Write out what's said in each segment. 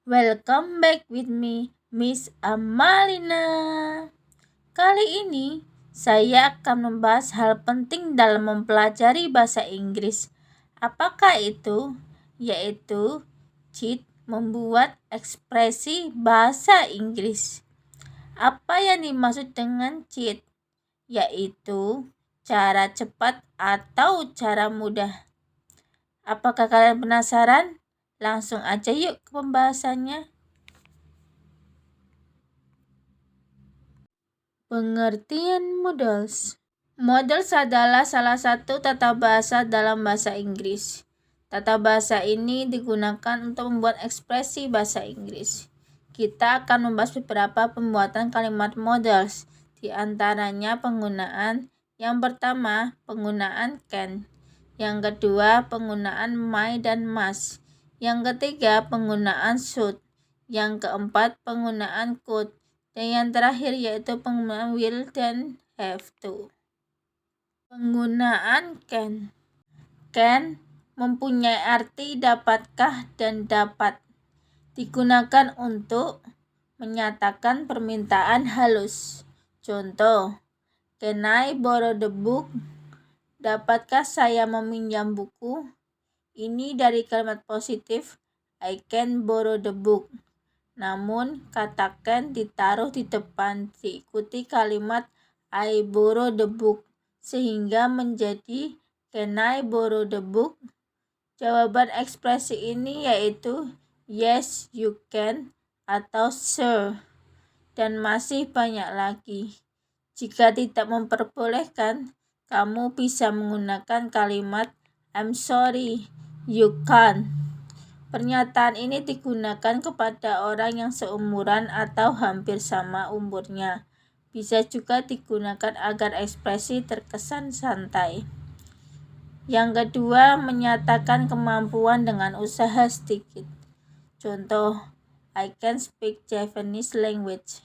Welcome back with me, Miss Amalina. Kali ini saya akan membahas hal penting dalam mempelajari bahasa Inggris. Apakah itu? Yaitu cheat membuat ekspresi bahasa Inggris. Apa yang dimaksud dengan cheat? Yaitu cara cepat atau cara mudah. Apakah kalian penasaran? Langsung aja yuk ke pembahasannya. Pengertian models. Models adalah salah satu tata bahasa dalam bahasa Inggris. Tata bahasa ini digunakan untuk membuat ekspresi bahasa Inggris. Kita akan membahas beberapa pembuatan kalimat models, di antaranya penggunaan yang pertama, penggunaan can. Yang kedua, penggunaan my dan must. Yang ketiga, penggunaan should. Yang keempat, penggunaan could. Dan yang terakhir yaitu penggunaan will dan have to. Penggunaan can. Can mempunyai arti dapatkah dan dapat. Digunakan untuk menyatakan permintaan halus. Contoh, can I borrow the book? Dapatkah saya meminjam buku? Ini dari kalimat positif, I can borrow the book. Namun, kata can ditaruh di depan diikuti kalimat I borrow the book, sehingga menjadi can I borrow the book? Jawaban ekspresi ini yaitu yes, you can atau sure, dan masih banyak lagi. Jika tidak memperbolehkan, kamu bisa menggunakan kalimat I'm sorry, you can't. Pernyataan ini digunakan kepada orang yang seumuran atau hampir sama umurnya. Bisa juga digunakan agar ekspresi terkesan santai. Yang kedua, menyatakan kemampuan dengan usaha sedikit. Contoh, I can speak Japanese language.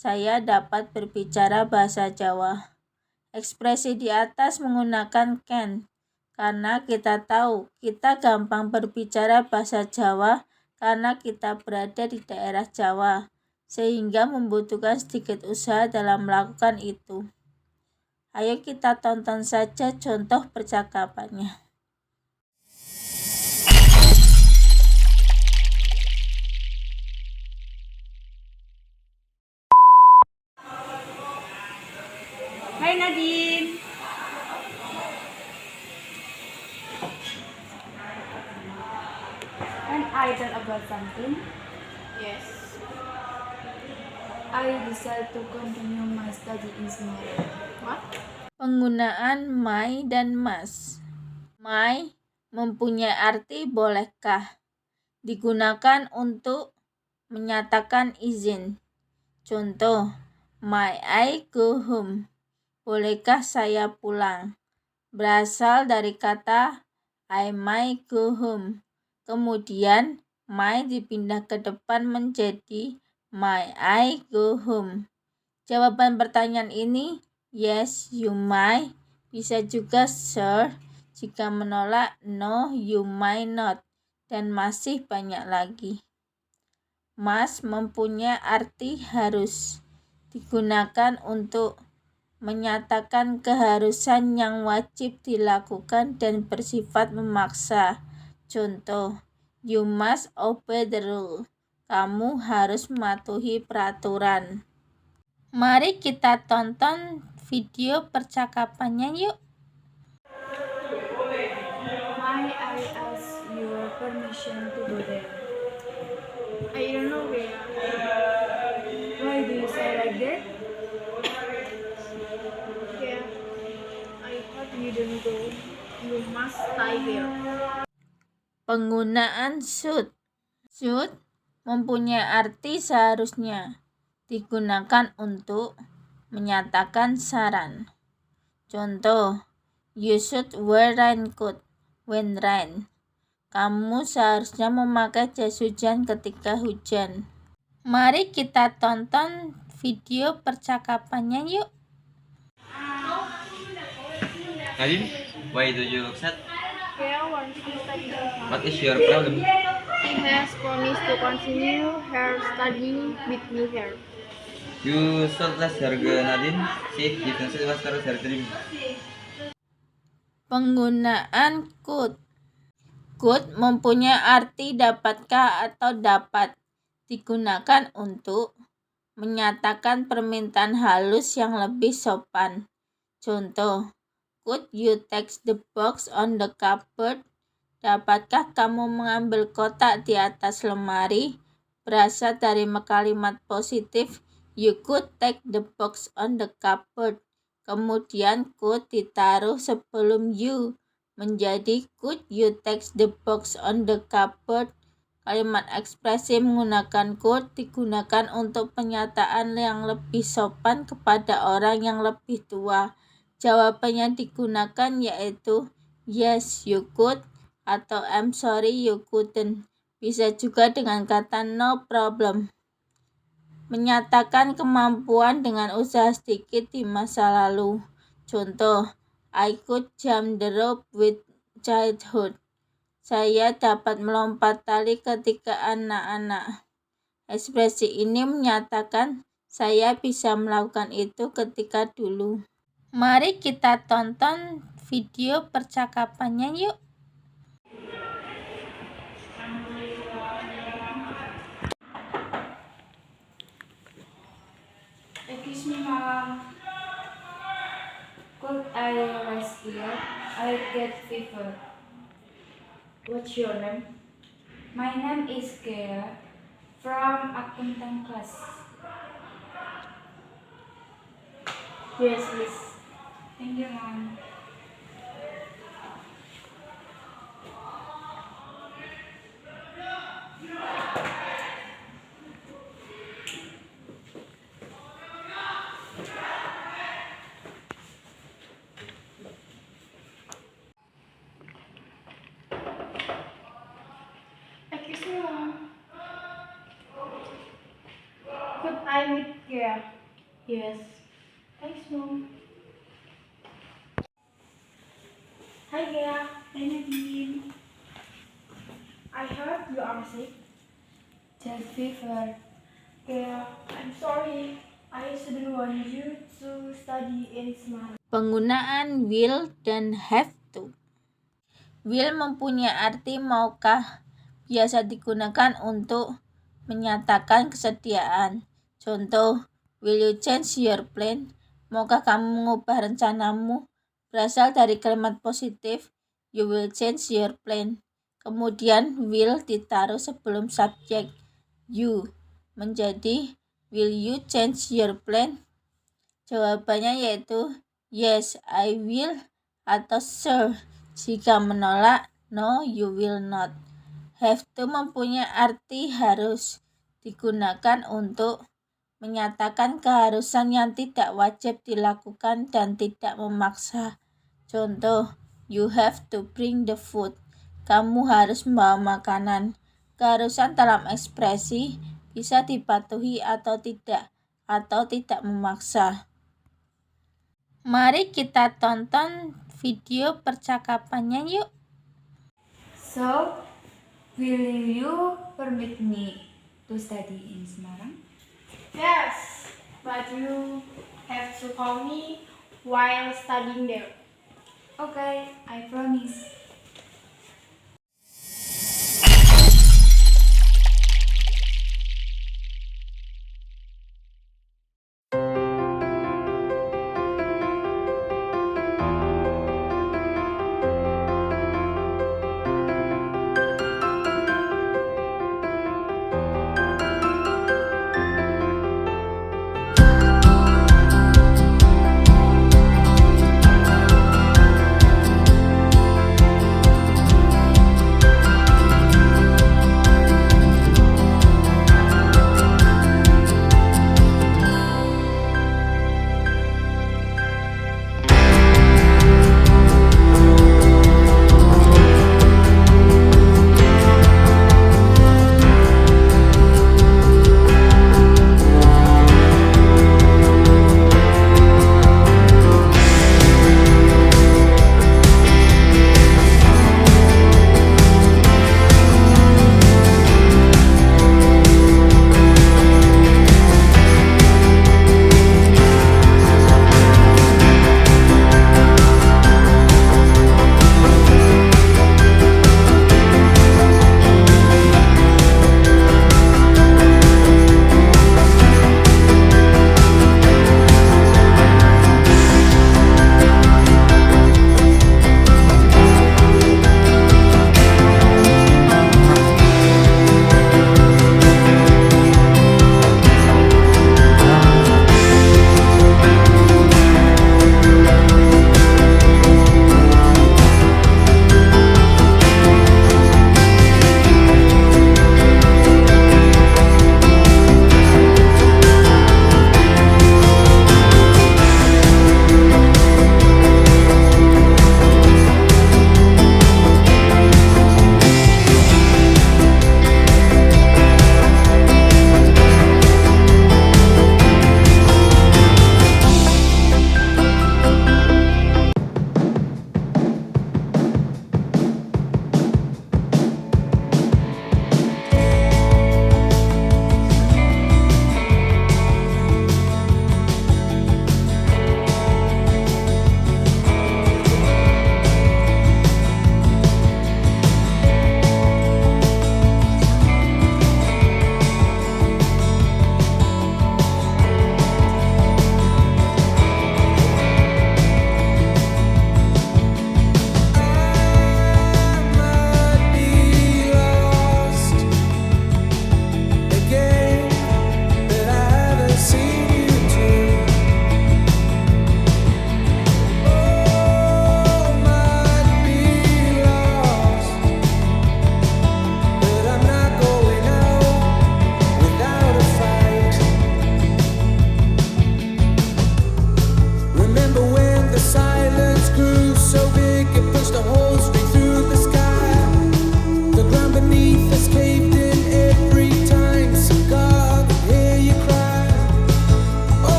Saya dapat berbicara bahasa Jawa. Ekspresi di atas menggunakan can, karena kita tahu kita gampang berbicara bahasa Jawa karena kita berada di daerah Jawa, sehingga membutuhkan sedikit usaha dalam melakukan itu. Ayo kita tonton saja contoh percakapannya. Hai Nadine. Can I tell about something? Yes. I decided to continue my study in tomorrow. What? Penggunaan my dan must. My mempunyai arti bolehkah, digunakan untuk menyatakan izin. Contoh, may I go home? Bolehkah saya pulang? Berasal dari kata I may go home. Kemudian may dipindah ke depan menjadi may I go home. Jawaban pertanyaan ini yes, you may. Bisa juga sure. Jika menolak no, you may not. Dan masih banyak lagi. Must mempunyai arti harus. Digunakan untuk menyatakan keharusan yang wajib dilakukan dan bersifat memaksa. Contoh, you must obey the rule. Kamu harus mematuhi peraturan. Mari kita tonton video percakapannya yuk. May I ask your permission to go there? I don't know where. Why do you say like that? Yeah. I thought you didn't go. You must stay here. Penggunaan should. Should mempunyai arti seharusnya. Digunakan untuk menyatakan saran. Contoh, you should wear raincoat when rain. Kamu seharusnya memakai jas hujan ketika hujan. Mari kita tonton video percakapannya yuk. Nadine, why do you look sad? Yeah, once you stay there. What is your problem? She has promised to continue her study with me here. You should less harga Nadine. See, you can say harga dream. Penggunaan could. Could mempunyai arti dapatkah atau dapat, digunakan untuk menyatakan permintaan halus yang lebih sopan. Contoh, could you take the box on the cupboard? Dapatkah kamu mengambil kotak di atas lemari? Berasal dari kalimat positif you could take the box on the cupboard. Kemudian could ditaruh sebelum you menjadi could you take the box on the cupboard. Kalimat ekspresi menggunakan could digunakan untuk pernyataan yang lebih sopan kepada orang yang lebih tua. Jawaban yang digunakan yaitu yes you could atau I'm sorry you couldn't. Bisa juga dengan kata no problem. Menyatakan kemampuan dengan usaha sedikit di masa lalu. Contoh, I could jump the rope with childhood. Saya dapat melompat tali ketika anak-anak. Ekspresi ini menyatakan saya bisa melakukan itu ketika dulu. Mari kita tonton video percakapannya yuk. Excuse me, Mom. Could I rest here? I get fever. What's your name? My name is Kea from accounting class. Yes, please. Thank you, Mom. Excuse me, Mom. Could I meet here? Yes. Thanks, Mom. Hi, Gea. Hi, Nadine. I heard you are sick. Just fever. Gea, I'm sorry. I shouldn't want you to study in Semarang. Penggunaan will dan have to. Will mempunyai arti maukah, biasa digunakan untuk menyatakan kesediaan. Contoh, will you change your plan? Maukah kamu mengubah rencanamu? Berasal dari kalimat positif you will change your plan. Kemudian will ditaruh sebelum subjek you menjadi will you change your plan? Jawabannya yaitu yes, I will atau sure. Jika menolak, no, you will not. Have to mempunyai arti harus, digunakan untuk menyatakan keharusan yang tidak wajib dilakukan dan tidak memaksa. Contoh, you have to bring the food. Kamu harus membawa makanan. Keharusan dalam ekspresi bisa dipatuhi atau tidak memaksa. Mari kita tonton video percakapannya yuk. So, will you permit me to study in Semarang? Yes, but you have to call me while studying there. Okay, I promise.